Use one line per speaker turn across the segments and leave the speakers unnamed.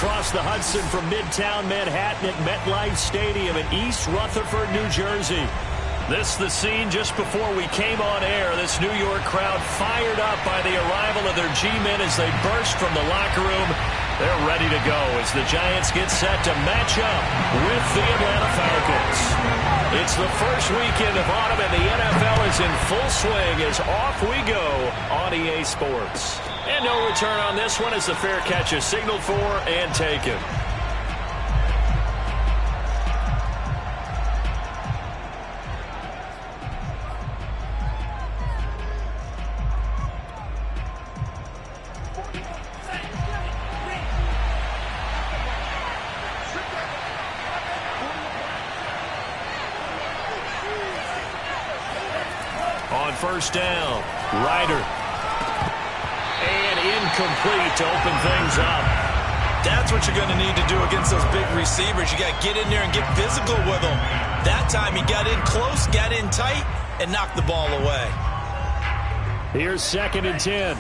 across the Hudson from Midtown Manhattan at MetLife Stadium in East Rutherford, New Jersey. This the scene just before we came on air. This New York crowd fired up by the arrival of their G-men as they burst from the locker room. They're ready to go as the Giants get set to match up with the Atlanta Falcons. It's the first weekend of autumn and the NFL is in full swing as off we go on EA Sports. And no return on this one as the fair catch is signaled for and taken. On first down, Ryder. And incomplete to open things up.
That's what you're going to need to do against those big receivers. You got to get in there and get physical with them. That time he got in close, got in tight, and knocked the ball away.
Here's 2nd and 10.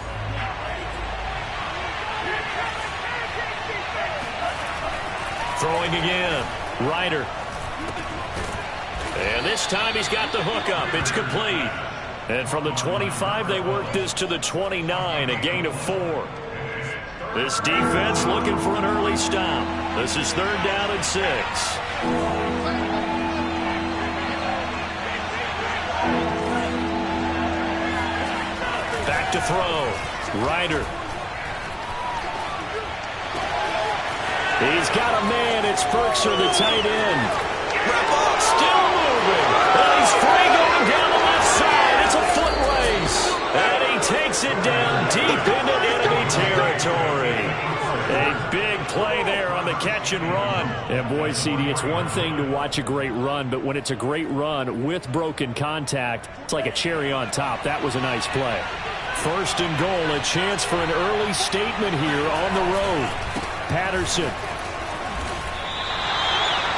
Throwing again, Ryder. And this time he's got the hook up. It's complete. And from the 25, they work this to the 29, a gain of 4. This defense looking for an early stop. This is 3rd down and 6. Back to throw. Ryder. He's got a man. It's Berkshire, the tight end.
Wrap up.
Still moving. And he's free going down the left side. It's a foot race. And he takes it down deep into enemy territory. A big play there on the catch and run. And boy, CD, it's one thing to watch a great run, but when it's a great run with broken contact, it's like a cherry on top. That was a nice play. 1st and goal, a chance for an early statement here on the road. Patterson.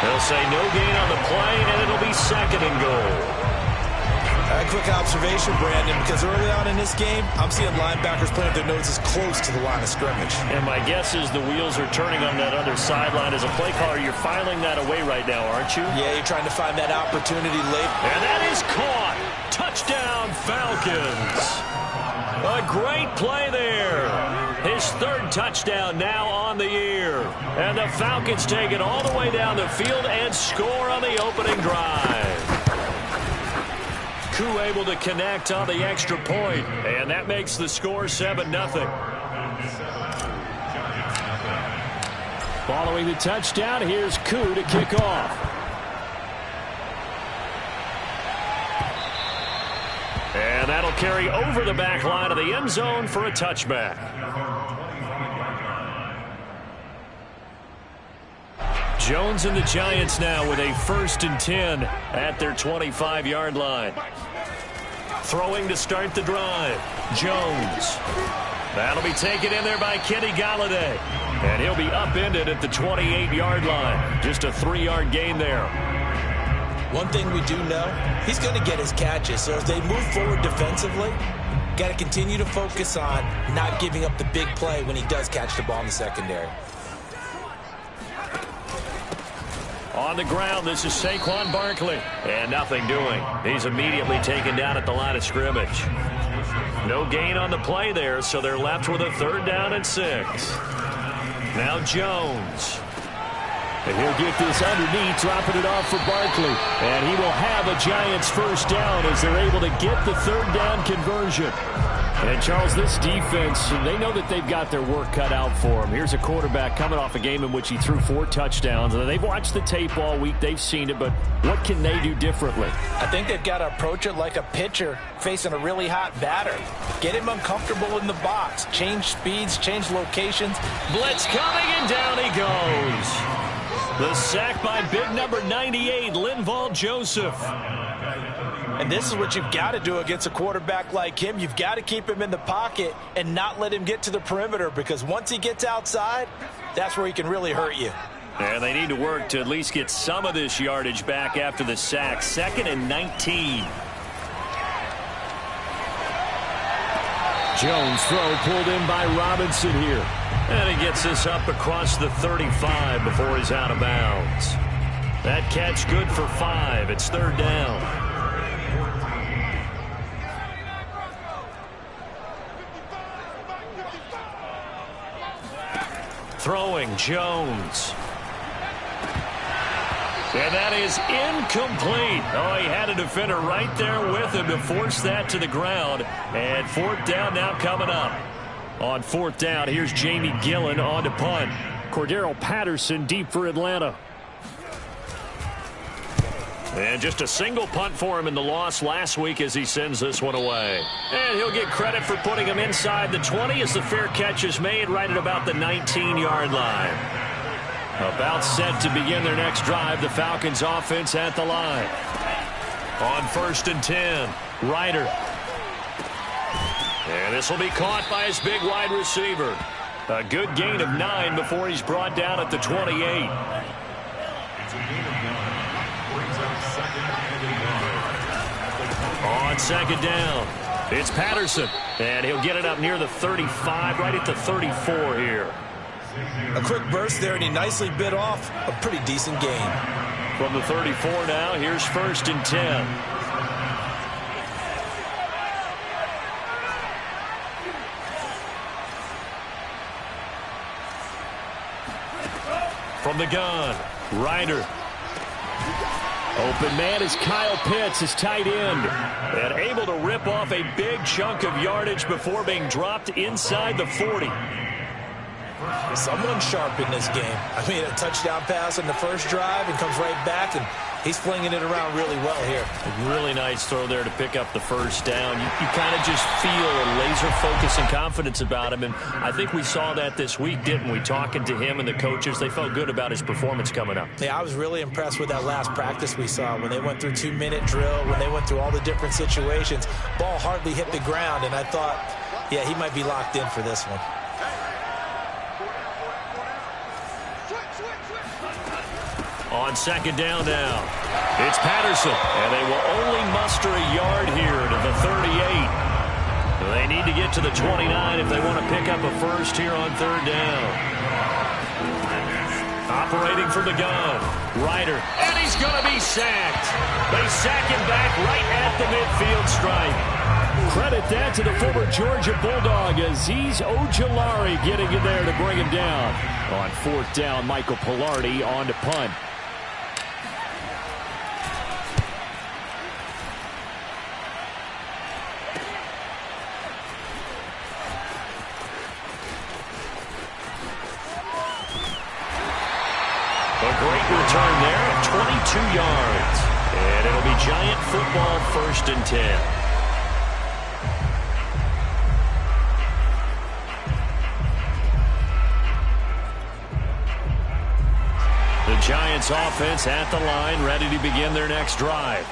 They'll say no gain on the play, and it'll be 2nd and goal.
A quick observation, Brandon, because early on in this game, I'm seeing linebackers playing their noses close to the line of scrimmage.
And my guess is the wheels are turning on that other sideline. As a play caller, you're filing that away right now, aren't you?
Yeah, you're trying to find that opportunity late.
And that is caught. Touchdown, Falcons. A great play there. His 3rd touchdown now on the year. And the Falcons take it all the way down the field and score on the opening drive. Koo able to connect on the extra point, and that makes the score 7-0. Following the touchdown, here's Koo to kick off. And that'll carry over the back line of the end zone for a touchback. Jones and the Giants now with a 1st and 10 at their 25-yard line. Throwing to start the drive. Jones. That'll be taken in there by Kenny Galladay. And he'll be upended at the 28-yard line. Just a 3-yard gain there.
One thing we do know, he's going to get his catches. So as they move forward defensively, got to continue to focus on not giving up the big play when he does catch the ball in the secondary.
On the ground, this is Saquon Barkley. And nothing doing. He's immediately taken down at the line of scrimmage. No gain on the play there, so they're left with a 3rd down and 6. Now Jones. And he'll get this underneath, dropping it off for Barkley. And he will have a Giants 1st down as they're able to get the 3rd down conversion. And, Charles, this defense, they know that they've got their work cut out for them. Here's a quarterback coming off a game in which he threw 4 touchdowns. And they've watched the tape all week. They've seen it. But what can they do differently?
I think they've got to approach it like a pitcher facing a really hot batter. Get him uncomfortable in the box. Change speeds, change locations.
Blitz coming, and down he goes. The sack by big number 98, Linval Joseph.
And this is what you've got to do against a quarterback like him. You've got to keep him in the pocket and not let him get to the perimeter, because once he gets outside, that's where he can really hurt you.
And they need to work to at least get some of this yardage back after the sack. 2nd and 19. Jones throw pulled in by Robinson here. And he gets this up across the 35 before he's out of bounds. That catch good for 5. It's third down. Throwing Jones. And that is incomplete. Oh, he had a defender right there with him to force that to the ground. And fourth down now coming up. On fourth down, here's Jamie Gillen on to punt. Cordero Patterson deep for Atlanta. And just a single punt for him in the loss last week as he sends this one away. And he'll get credit for putting him inside the 20 as the fair catch is made right at about the 19-yard line. About set to begin their next drive, the Falcons offense at the line. On 1st and 10, Ryder. And this will be caught by his big wide receiver. A good gain of 9 before he's brought down at the 28. On second down, it's Patterson. And he'll get it up near the 35, right at the 34 here.
A quick burst there, and he nicely bit off a pretty decent gain.
From the 34 now, here's 1st and 10. From the gun, Ryder. Open man is Kyle Pitts, his tight end. And able to rip off a big chunk of yardage before being dropped inside the 40.
Someone sharp in this game. I mean, a touchdown pass in the first drive and comes right back, and he's flinging it around really well here.
A really nice throw there to pick up the first down. You kind of just feel a laser focus and confidence about him, and I think we saw that this week, didn't we? Talking to him and the coaches, they felt good about his performance coming up.
Yeah, I was really impressed with that last practice we saw when they went through 2-minute drill, when they went through all the different situations. Ball hardly hit the ground, and I thought, yeah, he might be locked in for this one.
On second down now, it's Patterson, and they will only muster a yard here to the 38. They need to get to the 29 if they want to pick up a first here on third down. Operating from the gun, Ryder, and he's going to be sacked. They sack him back right at the midfield stripe. Credit that to the former Georgia Bulldog, Azeez Ojulari getting in there to bring him down. On fourth down, Michael Pilardi on to punt. A great return there at 22 yards. And it'll be Giant football 1st and 10. The Giants offense at the line, ready to begin their next drive.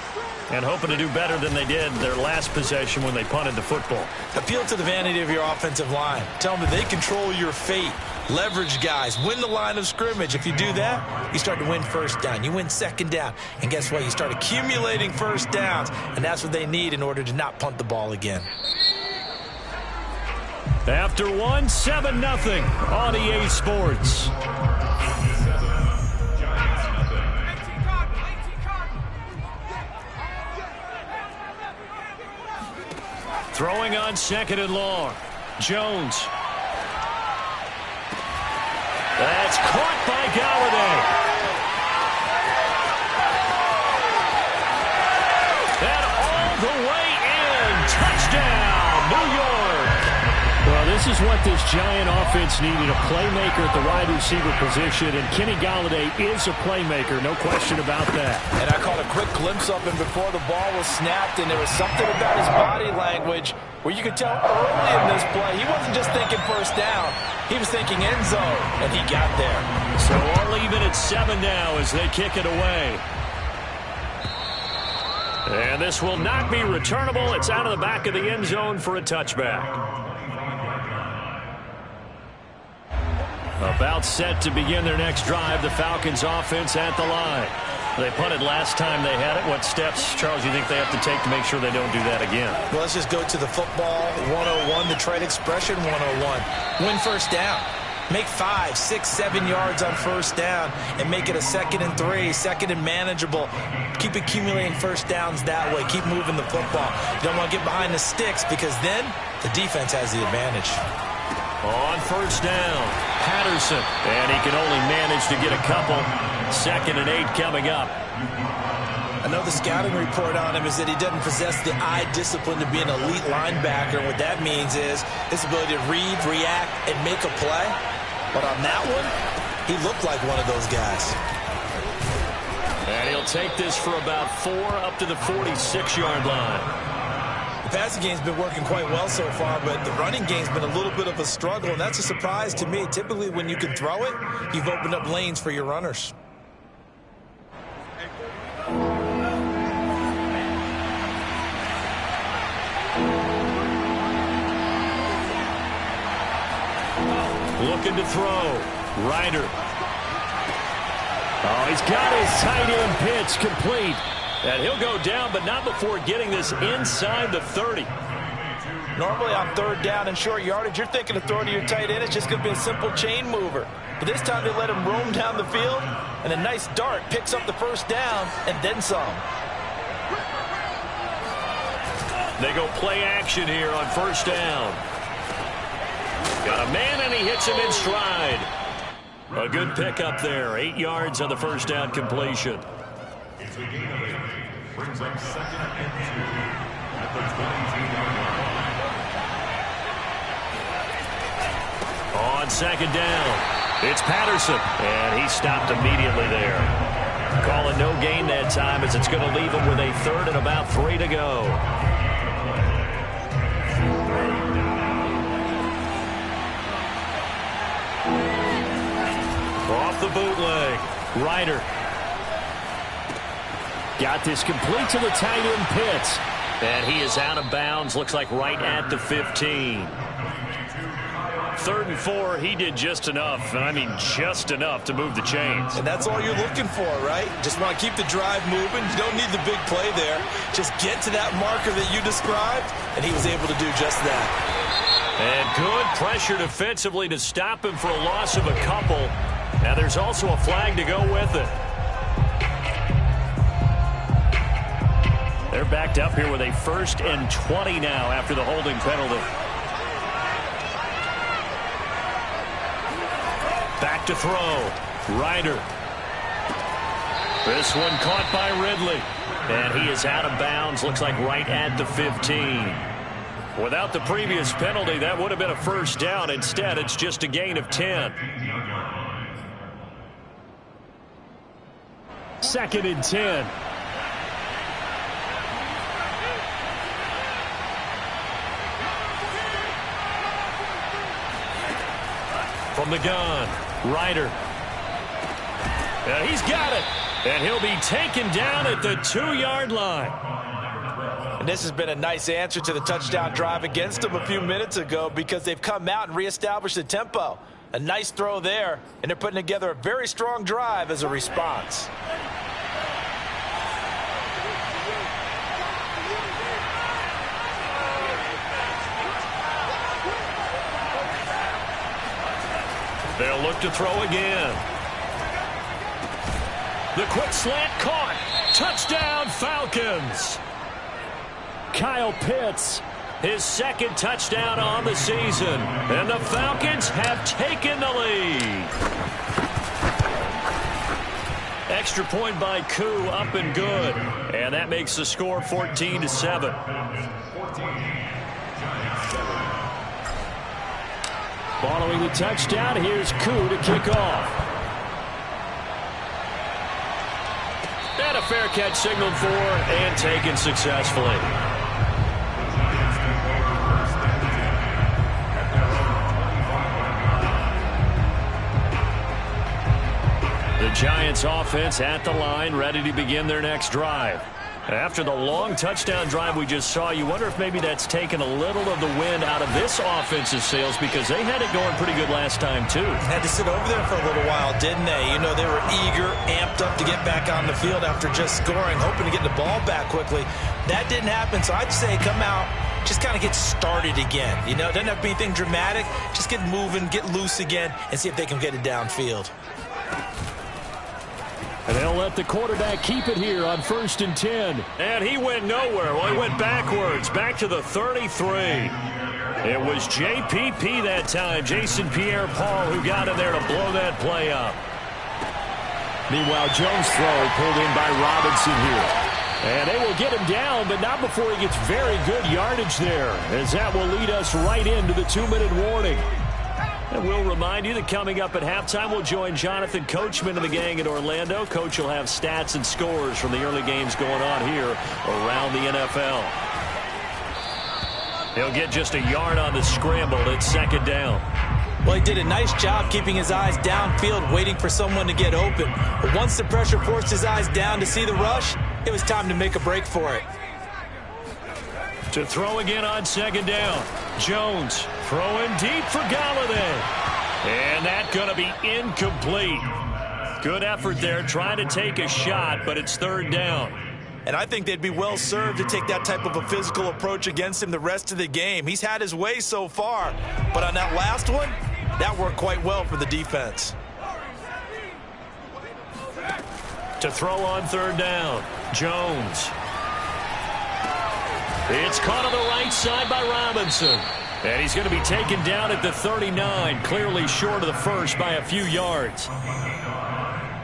And hoping to do better than they did their last possession when they punted the football.
Appeal to the vanity of your offensive line. Tell them that they control your fate. Leverage guys. Win the line of scrimmage. If you do that, you start to win first down. You win second down. And guess what? You start accumulating first downs. And that's what they need in order to not punt the ball again.
After one, 7-0 on EA Sports. Throwing on second and long. Jones. That's caught by Galladay. And all the way in. Touchdown, New York. Well, this is what this Giant offense needed, a playmaker at the wide receiver position, and Kenny Galladay is a playmaker, no question about that.
And I caught a quick glimpse of him before the ball was snapped, and there was something about his body language where you could tell early in this play he wasn't just thinking first down, he was thinking end zone, and he got there.
So all even at 7 now as they kick it away. And this will not be returnable. It's out of the back of the end zone for a touchback. About set to begin their next drive, the Falcons offense at the line. They punted last time they had it. What steps, Charles, you think they have to take to make sure they don't do that again?
Well, let's just go to the football 101, the trade expression 101. Win first down. Make 5, 6, 7 yards on first down and make it a 2nd and 3, 2nd and manageable. Keep accumulating first downs that way. Keep moving the football. You don't want to get behind the sticks because then the defense has the advantage.
On first down, Patterson. And he can only manage to get a couple. 2nd and 8 coming up.
I know the scouting report on him is that he doesn't possess the eye discipline to be an elite linebacker. What that means is his ability to read, react, and make a play. But on that one, he looked like one of those guys.
And he'll take this for about 4 up to the 46-yard line.
The passing game's been working quite well so far, but the running game's been a little bit of a struggle, and that's a surprise to me. Typically, when you can throw it, you've opened up lanes for your runners.
Looking to throw. Ryder. Oh, he's got his tight end pitch complete. And he'll go down, but not before getting this inside the 30.
Normally on 3rd down and short yardage, you're thinking of throwing to your tight end. It's just going to be a simple chain mover. But this time they let him roam down the field, and a nice dart picks up the first down and then some.
They go play action here on first down. Got a man, and he hits him in stride. A good pickup there. 8 yards on the first down completion.
It's a gain of 8. Brings up 2nd and 2 at the 22-yard line.
On 2nd down, it's Patterson, and he stopped immediately there. Calling no gain that time as it's going to leave him with a 3rd and about 3 to go. Off the bootleg, Ryder. Got this complete to the tight end Pitts. And he is out of bounds, looks like right at the 15. 3rd and 4, he did just enough, and I mean just enough to move the chains.
And that's all you're looking for, right? Just want to keep the drive moving. You don't need the big play there. Just get to that marker that you described, and he was able to do just that.
And good pressure defensively to stop him for a loss of a couple. Now there's also a flag to go with it. They're backed up here with a 1st and 20 now after the holding penalty. Back to throw. Ryder. This one caught by Ridley. And he is out of bounds, looks like right at the 15. Without the previous penalty, that would have been a first down. Instead, it's just a gain of 10. 2nd and 10. From the gun, Ryder. And he's got it. And he'll be taken down at the 2-yard line.
And this has been a nice answer to the touchdown drive against them a few minutes ago because they've come out and reestablished the tempo. A nice throw there, and they're putting together a very strong drive as a response.
They'll look to throw again. The quick slant caught. Touchdown, Falcons. Kyle Pitts, his 2nd touchdown on the season. And the Falcons have taken the lead. Extra point by Koo, up and good. And that makes the score 14-7. Following the touchdown, here's Koo to kick off. And a fair catch signaled for and taken successfully. The Giants offense at the line, ready to begin their next drive. After the long touchdown drive we just saw, you wonder if maybe that's taken a little of the wind out of this offense's sails, because they had it going pretty good last time too.
Had to sit over there for a little while, didn't they? You know, they were eager, amped up to get back on the field after just scoring, hoping to get the ball back quickly. That didn't happen, so I'd say come out, just kind of get started again. You know, it doesn't have to be anything dramatic. Just get moving, get loose again, and see if they can get it downfield.
And they'll let the quarterback keep it here on 1st and 10. And he went nowhere. Well, he went backwards, back to the 33. It was JPP that time, Jason Pierre-Paul, who got in there to blow that play up. Meanwhile, Jones' throw pulled in by Robinson here. And they will get him down, but not before he gets very good yardage there, as that will lead us right into the 2-minute warning. And we'll remind you that coming up at halftime, we'll join Jonathan Coachman and the gang in Orlando. Coach will have stats and scores from the early games going on here around the NFL. He'll get just a yard on the scramble at 2nd down.
Well, he did a nice job keeping his eyes downfield, waiting for someone to get open. But once the pressure forced his eyes down to see the rush, it was time to make a break for it.
To throw again on 2nd down. Jones throwing deep for Galladay. And that's going to be incomplete. Good effort there trying to take a shot, but it's 3rd down.
And I think they'd be well served to take that type of a physical approach against him the rest of the game. He's had his way so far, but on that last one, that worked quite well for the defense.
To throw on 3rd down, Jones. It's caught on the right side by Robinson. And he's going to be taken down at the 39, clearly short of the first by a few yards.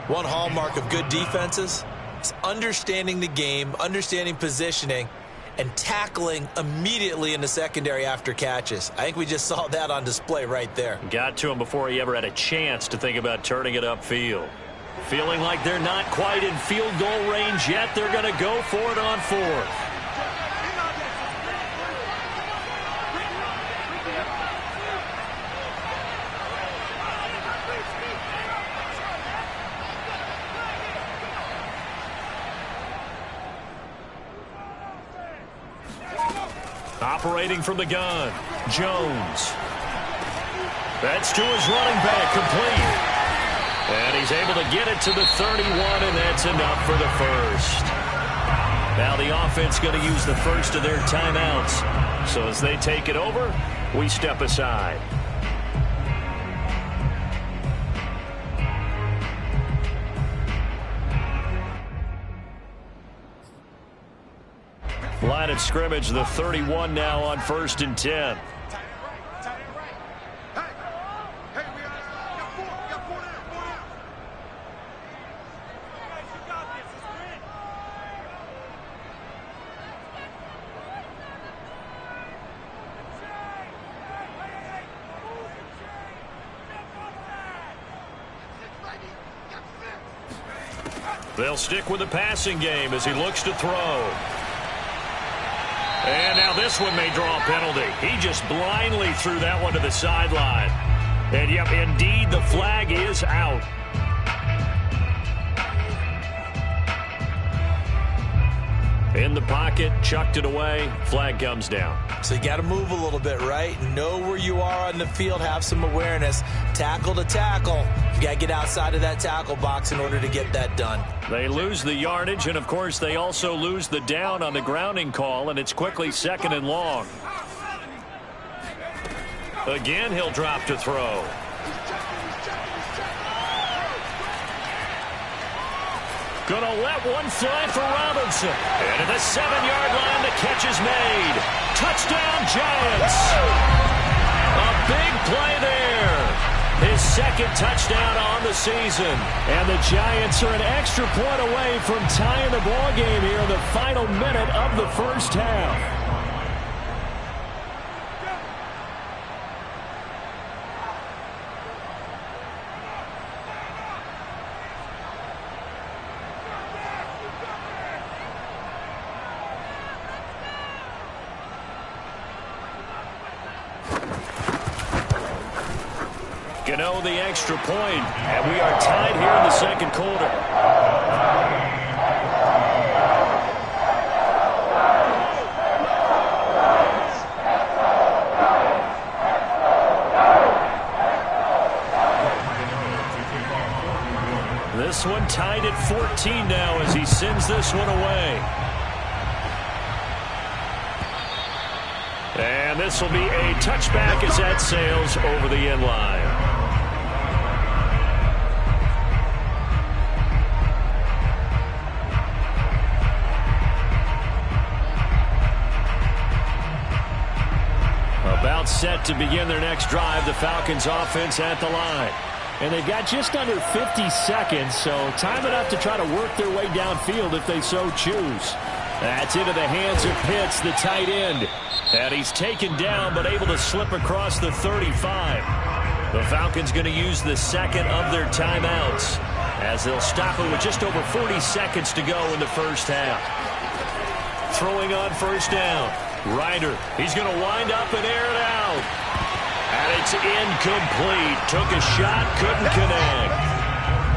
One hallmark of good defenses is understanding the game, understanding positioning, and tackling immediately in the secondary after catches. I think we just saw that on display right there.
Got to him before he ever had a chance to think about turning it upfield. Feeling like they're not quite in field goal range yet, they're going to go for it on 4th. Operating from the gun, Jones. That's to his running back, complete. And he's able to get it to the 31, and that's enough for the first. Now the offense going to use the first of their timeouts. So as they take it over, we step aside. Line of scrimmage, the 31 now on 1st and 10. They'll stick with the passing game as he looks to throw. And now this one may draw a penalty. He just blindly threw that one to the sideline. And, yep, indeed, the flag is out. In the pocket, chucked it away, flag comes down.
So you got to move a little bit, right? Know where you are on the field, have some awareness. Tackle to tackle. You got to get outside of that tackle box in order to get that done.
They lose the yardage, and, of course, they also lose the down on the grounding call, and it's quickly 2nd and long. Again, he'll drop to throw. Gonna let one fly for Robinson. And at the 7-yard line, the catch is made. Touchdown, Giants. A big play there. His 2nd touchdown on the season. And the Giants are an extra point away from tying the ball game here in the final minute of the first half. Gano the extra point, and we are tied here in the 2nd quarter. this one tied at 14 now as he sends this one away. And this will be a touchback as that sails over the end line. About set to begin their next drive, the Falcons offense at the line.
And they've got just under 50 seconds, so time enough to try to work their way downfield if they so choose.
That's into the hands of Pitts, the tight end. And he's taken down but able to slip across the 35. The Falcons going to use the second of their timeouts as they'll stop it with just over 40 seconds to go in the first half. Throwing on first down. Ryder, he's going to wind up and air it out. And it's incomplete. Took a shot, couldn't connect.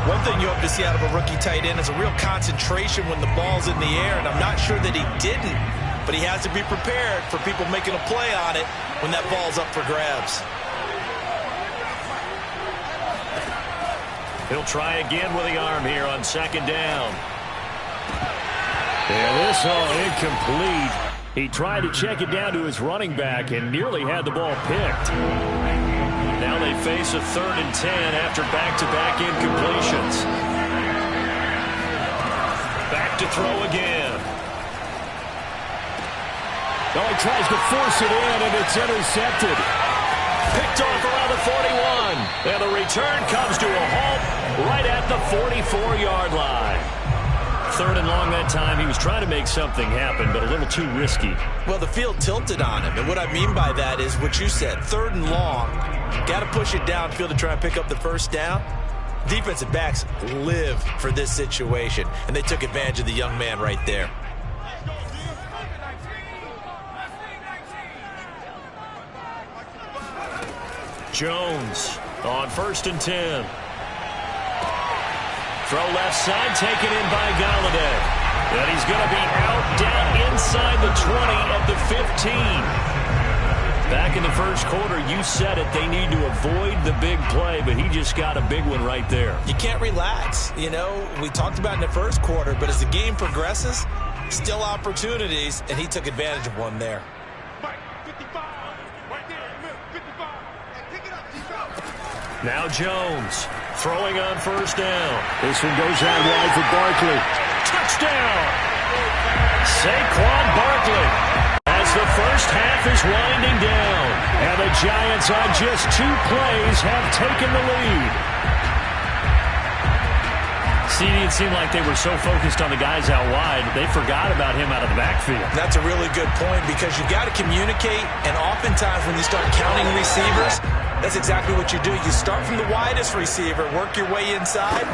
One thing you hope to see out of a rookie tight end is a real concentration when the ball's in the air, and I'm not sure that he didn't, but he has to be prepared for people making a play on it when that ball's up for grabs.
He'll try again with the arm here on second down. And this all incomplete.
He tried to check it down to his running back and nearly had the ball picked.
Now they face a 3rd and 10 after back-to-back incompletions. Back to throw again.
Oh, he tries to force it in, and it's intercepted.
Picked off around the 41. And the return comes to a halt right at the 44-yard line. 3rd and long that time. He was trying to make something happen, but a little too risky.
Well, the field tilted on him, and what I mean by that is what you said. 3rd and long. Got to push it downfield to try and pick up the first down. Defensive backs live for this situation, and they took advantage of the young man right there.
Jones on 1st and 10. Throw left side, taken in by Galladay. And he's going to be out down inside the 20 at the 15. Back in the first quarter, you said it, they need to avoid the big play, but he just got a big one right there.
You can't relax. You know, we talked about in the first quarter, but as the game progresses, still opportunities, and he took advantage of one there.
Now Jones throwing on first down.
This one goes out wide for Barkley.
Touchdown! Saquon Barkley as the first half is winding down. And the Giants on just 2 plays have taken the lead. See, it seemed like they were so focused on the guys out wide, they forgot about him out of the backfield.
That's a really good point because you got to communicate, and oftentimes when you start counting receivers, that's exactly what you do. You start from the widest receiver, work your way inside.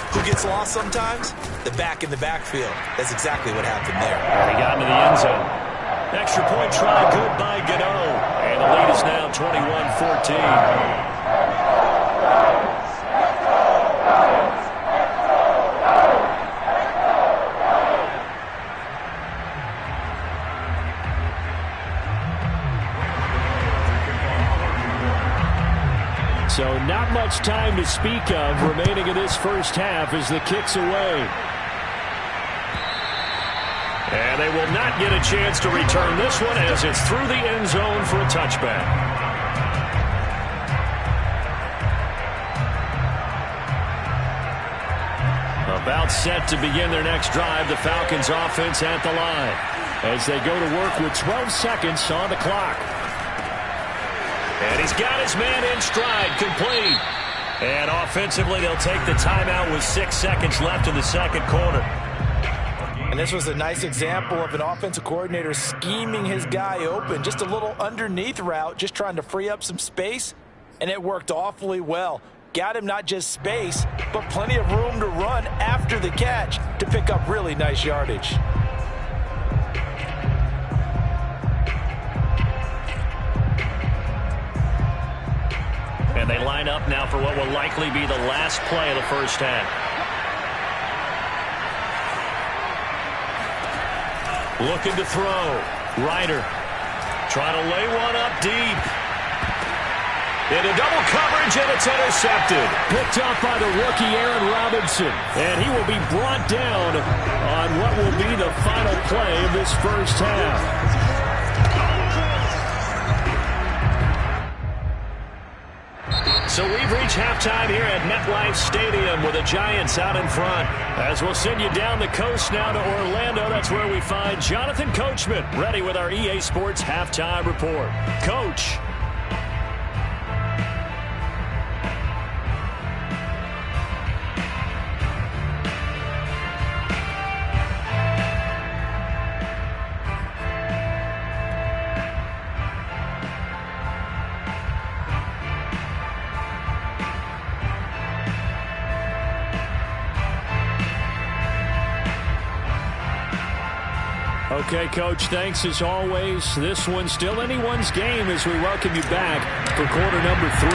Who gets lost sometimes? The back in the backfield. That's exactly what happened there.
And he got into the end zone. Extra point try good by Gano. And the lead is now 21-14.
So not much time to speak of remaining in this first half as the kick's away.
And they will not get a chance to return this one as it's through the end zone for a touchback. About set to begin their next drive, the Falcons offense at the line
as they go to work with 12 seconds on the clock.
And he's got his man in stride, complete. And offensively, they'll take the timeout with 6 seconds left in the second quarter.
And this was a nice example of an offensive coordinator scheming his guy open. Just a little underneath route, just trying to free up some space. And it worked awfully well. Got him not just space, but plenty of room to run after the catch to pick up really nice yardage.
And they line up now for what will likely be the last play of the first half. Looking to throw. Ryder trying to lay one up deep. Into double coverage, and it's intercepted.
Picked up by the rookie Aaron Robinson. And he will be brought down on what will be the final play of this first half.
So we've reached halftime here at MetLife Stadium with the Giants out in front. As we'll send you down the coast now to Orlando, that's where we find Jonathan Coachman ready with our EA Sports Halftime Report. Coach.
Okay, Coach, thanks as always. This one's still anyone's game as we welcome you back for quarter number 3.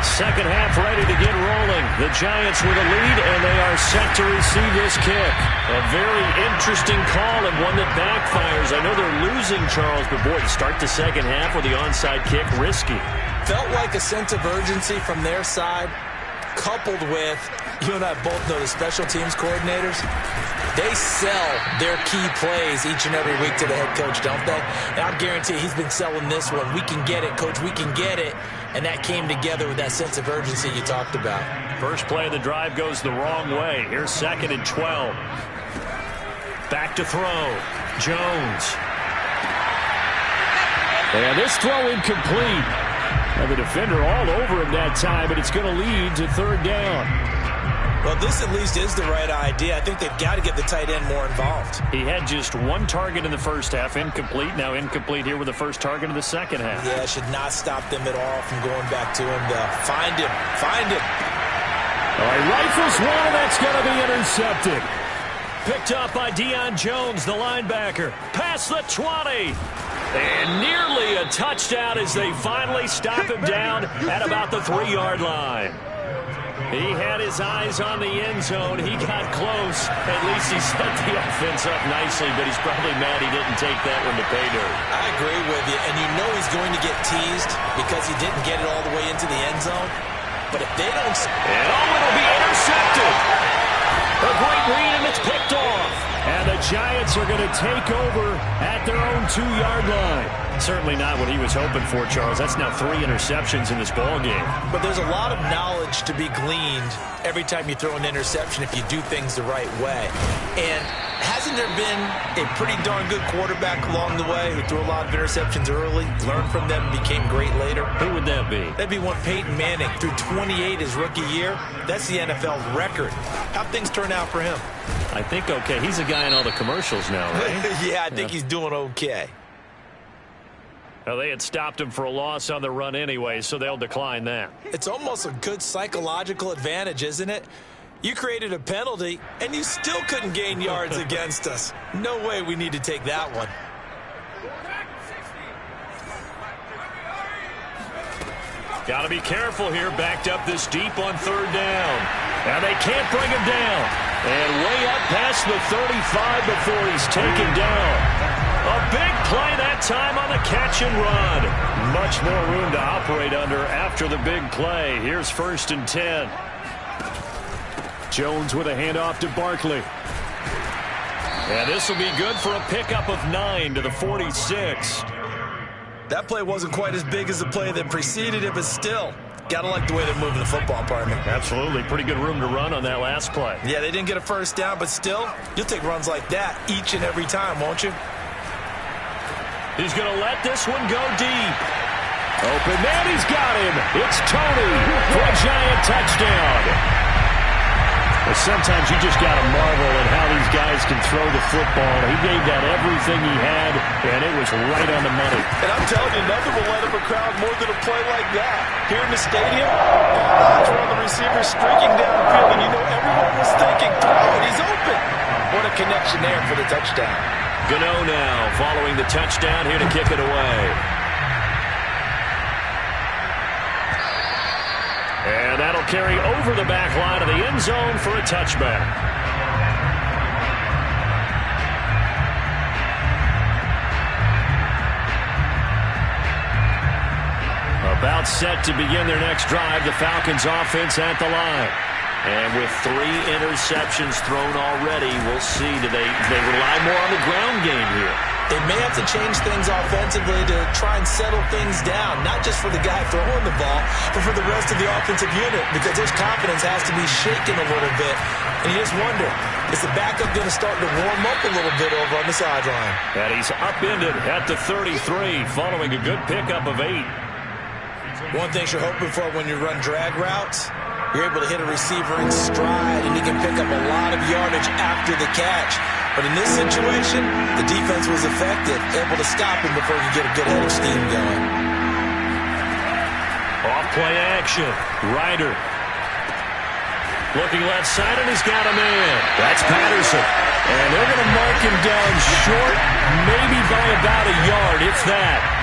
Second half ready to get rolling. The Giants with a lead, and they are set to receive this kick. A very interesting call and one that backfires. I know they're losing, Charles, but boy, to start the second half with the onside kick, risky.
Felt like a sense of urgency from their side, coupled with, you and I both know the special teams coordinators, they sell their key plays each and every week to the head coach, don't they? And I guarantee he's been selling this one. We can get it, Coach. We can get it. And that came together with that sense of urgency you talked about.
First play of the drive goes the wrong way. Here's 2nd and 12. Back to throw. Jones.
And this throw incomplete. Now the defender all over him that time, but it's going to lead to 3rd down.
Well, this at least is the right idea. I think they've got to get the tight end more involved.
He had just 1 target in the first half, incomplete. Now incomplete here with the first target of the second half.
Yeah, should not stop them at all from going back to him. Find him. Find him.
All right, rifles one, and that's going to be intercepted.
Picked up by Deion Jones, the linebacker. Past the 20. And nearly a touchdown as they finally stop him down at about the 3-yard line. He had his eyes on the end zone. He got close. At least he set the offense up nicely, but he's probably mad he didn't take that one to pay dirt.
I agree with you, and you know he's going to get teased because he didn't get it all the way into the end zone. But if they don't...
And it'll be intercepted. A great read, and it's picked off.
And the Giants are going to take over at their own 2-yard line.
Certainly not what he was hoping for, Charles. That's now 3 interceptions in this ball game.
But there's a lot of knowledge to be gleaned every time you throw an interception if you do things the right way. And hasn't there been a pretty darn good quarterback along the way who threw a lot of interceptions early, learned from them, and became great later?
Who would that be?
That'd be one Peyton Manning. Threw 28 his rookie year. That's the NFL's record. How'd things turn out for him?
I think okay. He's a guy in all the commercials now, right?
Yeah, I think he's doing okay.
Well, they had stopped him for a loss on the run anyway, so they'll decline that.
It's almost a good psychological advantage, isn't it? You created a penalty, and you still couldn't gain yards against us. No way we need to take that one.
Got to be careful here, backed up this deep on 3rd down. Now they can't bring him down. And way up past the 35 before he's taken down. A big play that time on the catch and run. Much more room to operate under after the big play. Here's 1st and 10.
Jones with a handoff to Barkley.
And this will be good for a pickup of 9 to the 46.
That play wasn't quite as big as the play that preceded it, but still, gotta like the way they're moving the football, partner.
Absolutely. Pretty good room to run on that last play.
Yeah, they didn't get a first down, but still, you'll take runs like that each and every time, won't you?
He's going to let this one go deep.
Open man, he's got him. It's Tony for a giant touchdown.
Well, sometimes you just got to marvel at how these guys can throw the football. He gave that everything he had, and it was right on the money.
And I'm telling you, nothing will light up a crowd more than a play like that. Here in the stadium, all eyes were on the receiver streaking downfield, and you know everyone was thinking, throw it, he's open. What a connection there for the touchdown.
Gano now following the touchdown here to kick it away. And that'll carry over the back line of the end zone for a touchback. A
About set to begin their next drive, the Falcons offense at the line.
And with 3 interceptions thrown already, we'll see. Do they rely more on the ground game here?
They may have to change things offensively to try and settle things down, not just for the guy throwing the ball, but for the rest of the offensive unit, because his confidence has to be shaken a little bit. And you just wonder, is the backup going to start to warm up a little bit over on the sideline?
And he's upended at the 33, following a good pickup of 8.
One thing you're hoping for when you run drag routes, you're able to hit a receiver in stride, and he can pick up a lot of yardage after the catch. But in this situation, the defense was effective, able to stop him before he could get a good head of steam going.
Off-play action. Ryder. Looking left side, and he's got a man. That's Patterson. And they're going to mark him down short, maybe by about a yard, if that.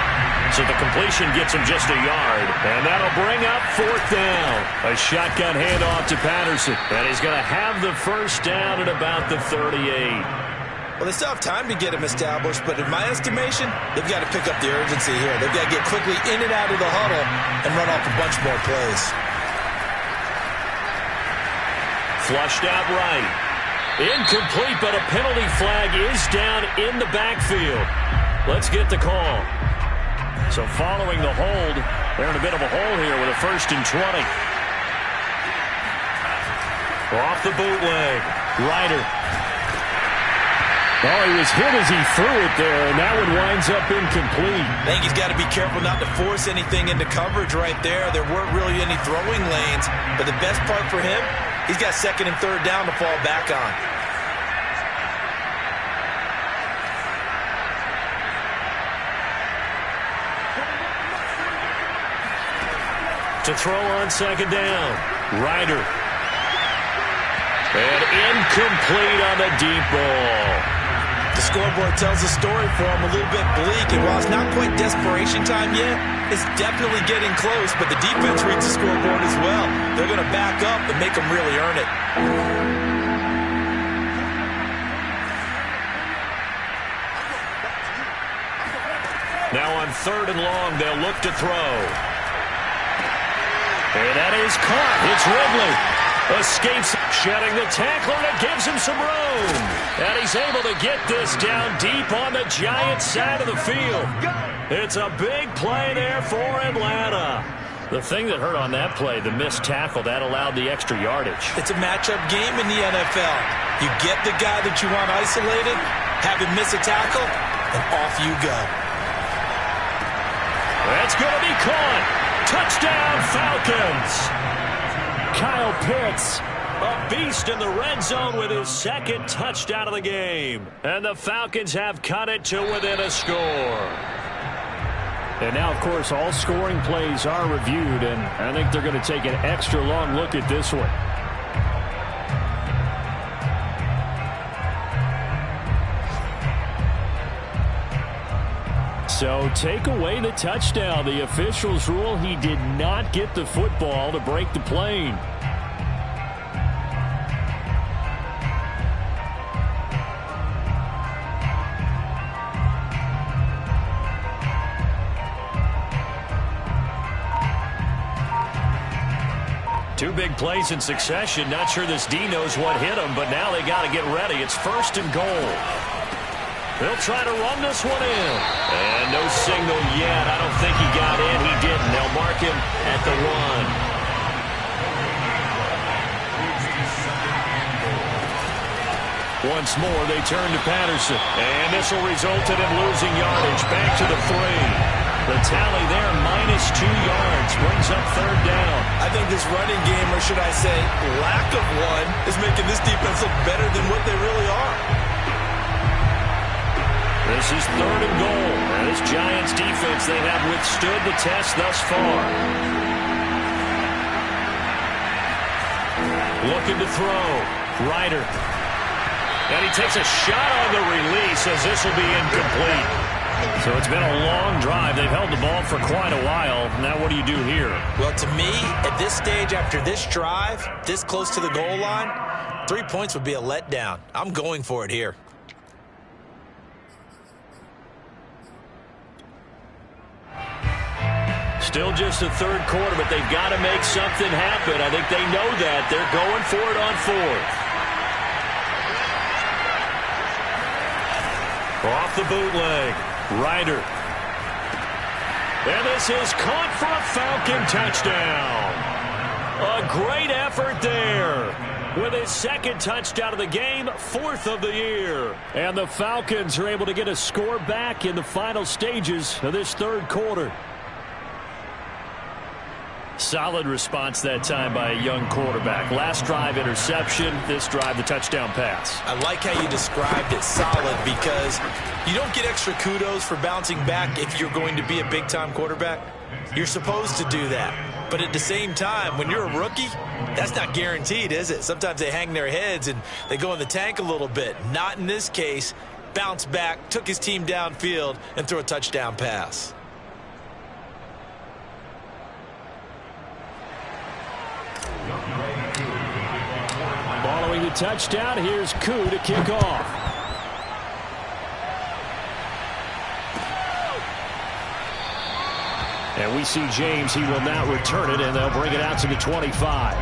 So the completion gets him just a yard.
And that'll bring up 4th down. A shotgun handoff to Patterson.
And he's going to have the first down at about the 38.
Well, they still have time to get him established, but in my estimation, they've got to pick up the urgency here. They've got to get quickly in and out of the huddle and run off a bunch more plays.
Flushed out right.
Incomplete, but a penalty flag is down in the backfield. Let's get the call. So following the hold, they're in a bit of a hole here with a 1st and 20.
Off the bootleg.
Ryder. Oh, he was hit as he threw it there, and that one winds up incomplete.
I think he's got to be careful not to force anything into coverage right there. There weren't really any throwing lanes, but the best part for him, he's got 2nd and 3rd down to fall back on.
To throw on 2nd down. Ryder. And incomplete on the deep ball.
The scoreboard tells the story for him a little bit bleak, and while it's not quite desperation time yet, it's definitely getting close, but the defense reads the scoreboard as well. They're going to back up and make them really earn it.
Now on 3rd and long, they'll look to throw. And that is caught. It's Ridley. Escapes, shedding the tackler, and it gives him some room. And he's able to get this down deep on the Giants' side of the field. It's a big play there for Atlanta. The thing that hurt on that play, the missed tackle, that allowed the extra yardage.
It's a matchup game in the NFL. You get the guy that you want isolated, have him miss a tackle, and off you go.
That's going to be caught. Touchdown, Falcons. Kyle Pitts, a beast in the red zone with his 2nd touchdown of the game. And the Falcons have cut it to within a score. And now, of course, all scoring plays are reviewed, and I think they're going to take an extra long look at this one. So take away the touchdown. The officials rule he did not get the football to break the plane. Two big plays in succession. Not sure this D knows what hit him, but now they got to get ready. It's 1st and goal. They'll try to run this one in. And no signal yet. I don't think he got in. He didn't. They'll mark him at the 1. Once more, they turn to Patterson. And this will result in him losing yardage. Back to the 3. The tally there, -2 yards, brings up 3rd down.
I think this running game, or should I say lack of one, is making this defense look better than what they really are.
This is 3rd and goal. And this Giants defense, they have withstood the test thus far. Looking to throw. Ryder. And he takes a shot on the release as this will be incomplete. So it's been a long drive. They've held the ball for quite a while. Now what do you do here?
Well, to me, at this stage after this drive, this close to the goal line, 3 points would be a letdown. I'm going for it here.
Still just the third quarter, but they've got to make something happen. I think they know that. They're going for it on fourth. Off the bootleg. Ryder. And this is caught for a Falcon touchdown. A great effort there. With his second touchdown of the game, fourth of the year. And the Falcons are able to get a score back in the final stages of this third quarter. Solid response that time by a young quarterback. Last drive, interception. This drive, the touchdown pass.
I like how you described it, solid, because you don't get extra kudos for bouncing back if you're going to be a big-time quarterback. You're supposed to do that. But at the same time, when you're a rookie, that's not guaranteed, is it? Sometimes they hang their heads and they go in the tank a little bit. Not in this case. Bounced back, took his team downfield, and threw a touchdown pass.
Following the touchdown, here's Koo to kick off. And we see James. He will now return it, and they'll bring it out to the 25.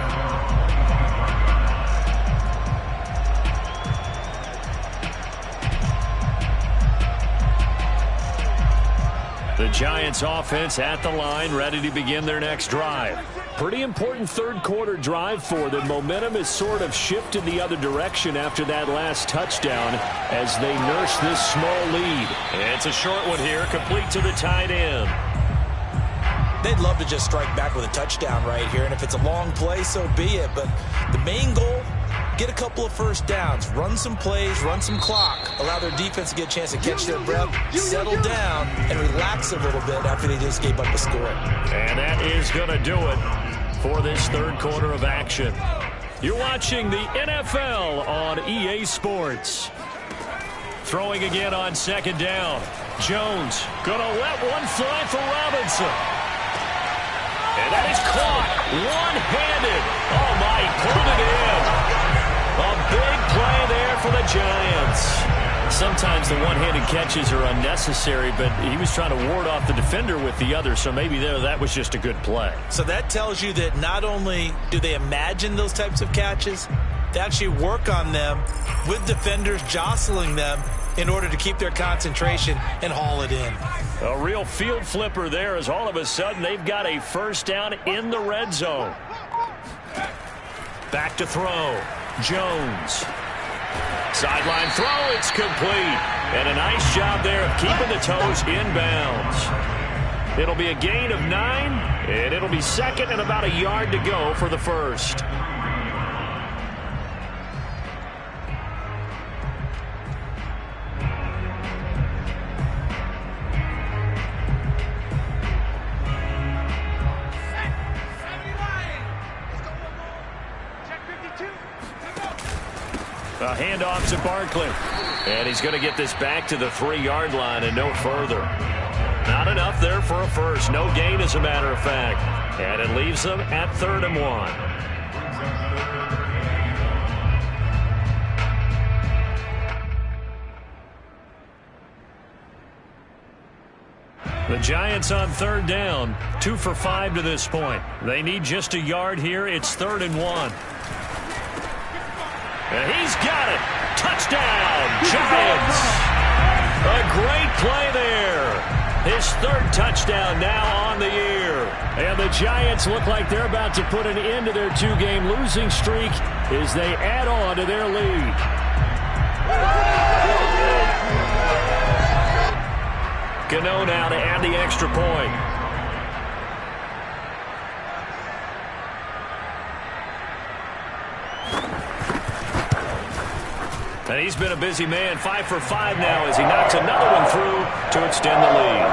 The Giants offense at the line, ready to begin their next drive. Pretty important third quarter drive for them. Momentum has sort of shifted the other direction after that last touchdown as they nurse this small lead. And it's a short one here, complete to the tight end.
They'd love to just strike back with a touchdown right here, and if it's a long play, so be it. But the main goal, get a couple of first downs, run some plays, run some clock, allow their defense to get a chance to catch their breath, settle down, and relax a little bit after they just gave up a score.
And that is going to do it for this third quarter of action. You're watching the NFL on EA Sports. Throwing again on second down. Jones going to let one fly for Robinson. And that is caught one-handed. Oh, my, he pulled it in. A big play there for the Giants. Sometimes the one-handed catches are unnecessary, but he was trying to ward off the defender with the other, so maybe that was just a good play.
So that tells you that not only do they imagine those types of catches, they actually work on them with defenders jostling them in order to keep their concentration and haul it in.
A real field flipper there as all of a sudden they've got a first down in the red zone. Back to throw. Jones. Sideline throw, it's complete. And a nice job there of keeping the toes inbounds. It'll be a gain of 9, and it'll be second and about a yard to go for the first. A handoff to Barkley. And he's going to get this back to the 3-yard line and no further. Not enough there for a first. No gain, as a matter of fact. And it leaves them at 3rd and 1. The Giants on 3rd down. 2 for 5 to this point. They need just a yard here. It's 3rd and 1. And he's got it. Touchdown, Giants. A great play there. His 3rd touchdown now on the year. And the Giants look like they're about to put an end to their 2-game losing streak as they add on to their lead. Gano now to add the extra point. And he's been a busy man. 5 for 5 now as he knocks another one through to extend the lead.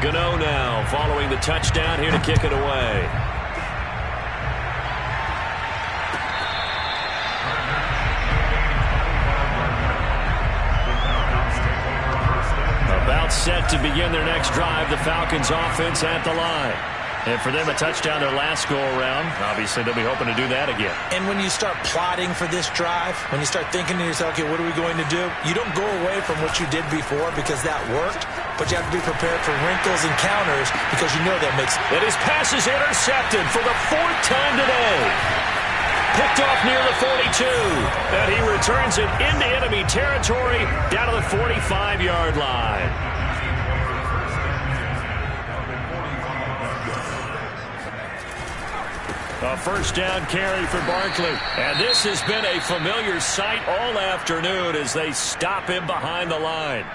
Gano now following the touchdown here to kick it away. About set to begin their next drive. The Falcons offense at the line. And for them, a touchdown their last go-around. Obviously, they'll be hoping to do that again.
And when you start plotting for this drive, when you start thinking to yourself, okay, what are we going to do? You don't go away from what you did before because that worked, but you have to be prepared for wrinkles and counters because you know that makes...
And his pass is intercepted for the 4th time today. Picked off near the 42. And he returns it into enemy territory down to the 45-yard line. A first down carry for Barkley. And this has been a familiar sight all afternoon as they stop him behind the line.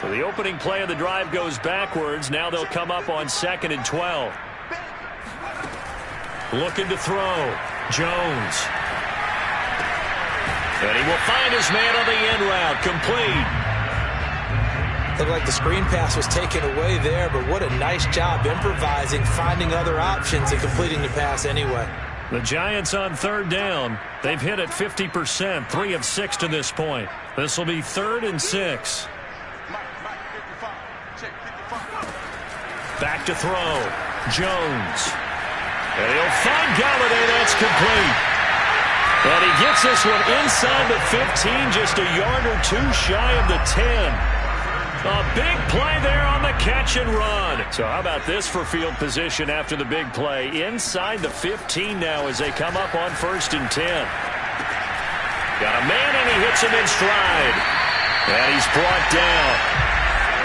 So the opening play of the drive goes backwards. Now they'll come up on 2nd and 12. Looking to throw. Jones. And he will find his man on the end route. Complete.
Looked like the screen pass was taken away there, but what a nice job improvising, finding other options, and completing the pass anyway.
The Giants on 3rd down. They've hit it 50%, 3 of 6 to this point. This will be 3rd and 6. Back to throw. Jones. And he'll find Galladay. That's complete. And he gets this one inside the 15, just a yard or two shy of the 10. A big play there on the catch and run. So how about this for field position after the big play? Inside the 15 now as they come up on 1st and 10. Got a man and he hits him in stride. And he's brought down.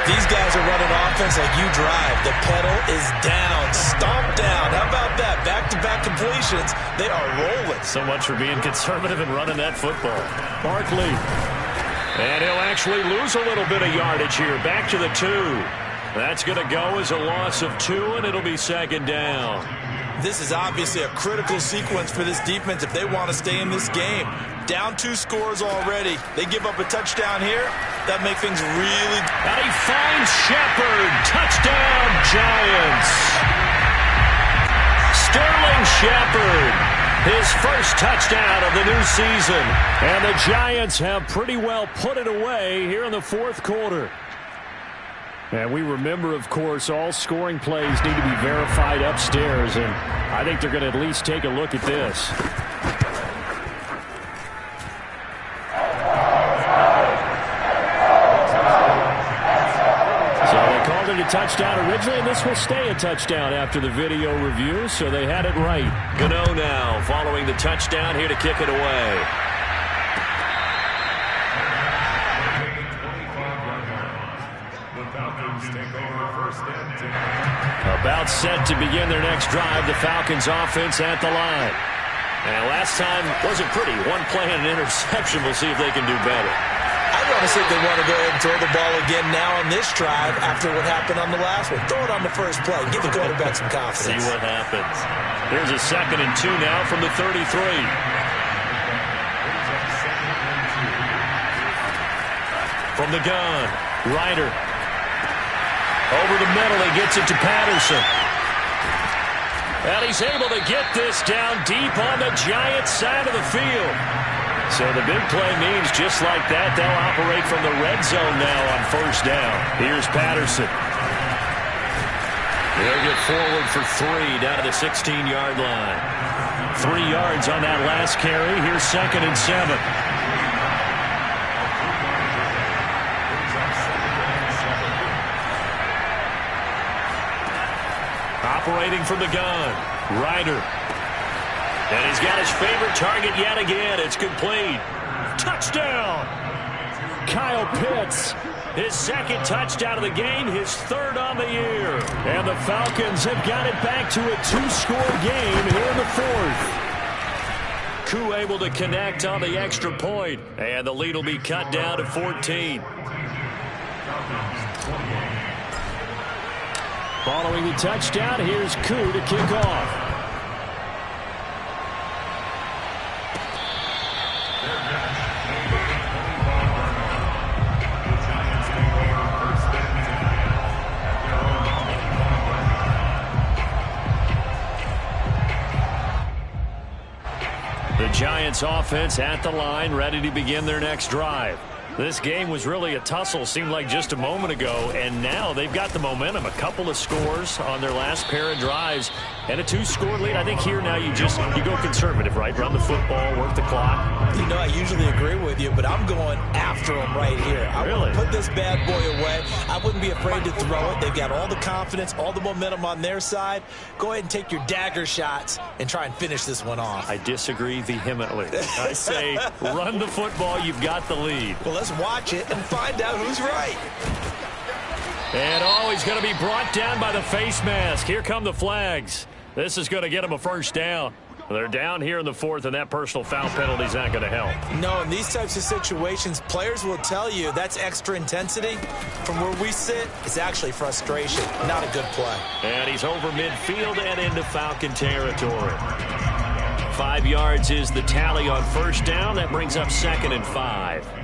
These guys are running offense like you drive. The pedal is down, stomped down. How about that? Back-to-back completions. They are rolling.
So much for being conservative and running that football. Barkley. And he'll actually lose a little bit of yardage here. Back to the 2. That's going to go as a loss of 2, and it'll be 2nd down.
This is obviously a critical sequence for this defense if they want to stay in this game. Down 2 scores already. They give up a touchdown here. That make things really...
And he finds Shepard. Touchdown, Giants. Sterling Shepard. His first touchdown of the new season. And the Giants have pretty well put it away here in the 4th quarter. And we remember, of course, all scoring plays need to be verified upstairs. And I think they're going to at least take a look at this. A touchdown originally, and this will stay a touchdown after the video review, so they had it right. Gano now following the touchdown here to kick it away. About set to begin their next drive, the Falcons offense at the line. And last time wasn't pretty. One play and an interception. We'll see if they can do better.
I honestly think they want to go ahead and throw the ball again now on this drive after what happened on the last one. Throw it on the first play. Give the quarterback some confidence.
See what happens. Here's a 2nd and 2 now from the 33. From the gun, Ryder. Over the middle, he gets it to Patterson. And he's able to get this down deep on the Giants side of the field. So the big play means just like that, they'll operate from the red zone now on 1st down. Here's Patterson. They'll get forward for 3 down to the 16-yard line. 3 yards on that last carry. Here's 2nd and 7. Operating from the gun, Ryder. And he's got his favorite target yet again. It's complete. Touchdown! Kyle Pitts, his 2nd touchdown of the game, his 3rd on the year. And the Falcons have got it back to a 2-score game here in the 4th. Koo able to connect on the extra point. And the lead will be cut down to 14. Following the touchdown, here's Koo to kick off. The Giants offense at the line, ready to begin their next drive. This game was really a tussle, seemed like just a moment ago, and now they've got the momentum. A couple of scores on their last pair of drives and a 2-score lead. I think here now you go conservative, right? Run the football, work the clock.
You know, I usually agree with you, but I'm going after them right here. I want to put this bad boy away. I wouldn't be afraid to throw it. They've got all the confidence, all the momentum on their side. Go ahead and take your dagger shots and try and finish this one off.
I disagree vehemently. I say run the football. You've got the lead.
Well, let's watch it and find out who's right.
And he's going to be brought down by the face mask. Here come the flags. This is going to get them a first down. They're down here in the fourth, and that personal foul penalty is not going to help.
No, in these types of situations, players will tell you that's extra intensity. From where we sit, it's actually frustration. Not a good play.
And he's over midfield and into Falcon territory. 5 yards is the tally on first down. That brings up 2nd and 5.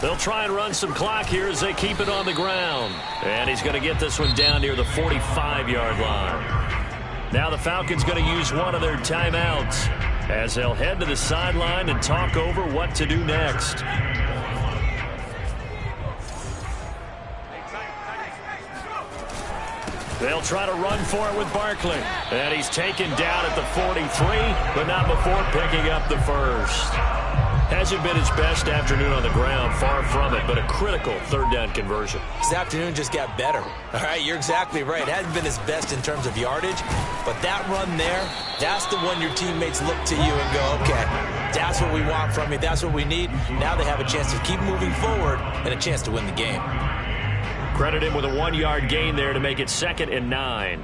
They'll try and run some clock here as they keep it on the ground. And he's going to get this one down near the 45-yard line. Now the Falcons going to use one of their timeouts as they'll head to the sideline and talk over what to do next. They'll try to run for it with Barkley. And he's taken down at the 43, but not before picking up the first. Hasn't been his best afternoon on the ground, far from it, but a critical 3rd down conversion.
His afternoon just got better. All right, you're exactly right. It hasn't been his best in terms of yardage, but that run there, that's the one your teammates look to you and go, okay, that's what we want from you. That's what we need. Now they have a chance to keep moving forward and a chance to win the game.
Credit him with a 1-yard gain there to make it 2nd and 9.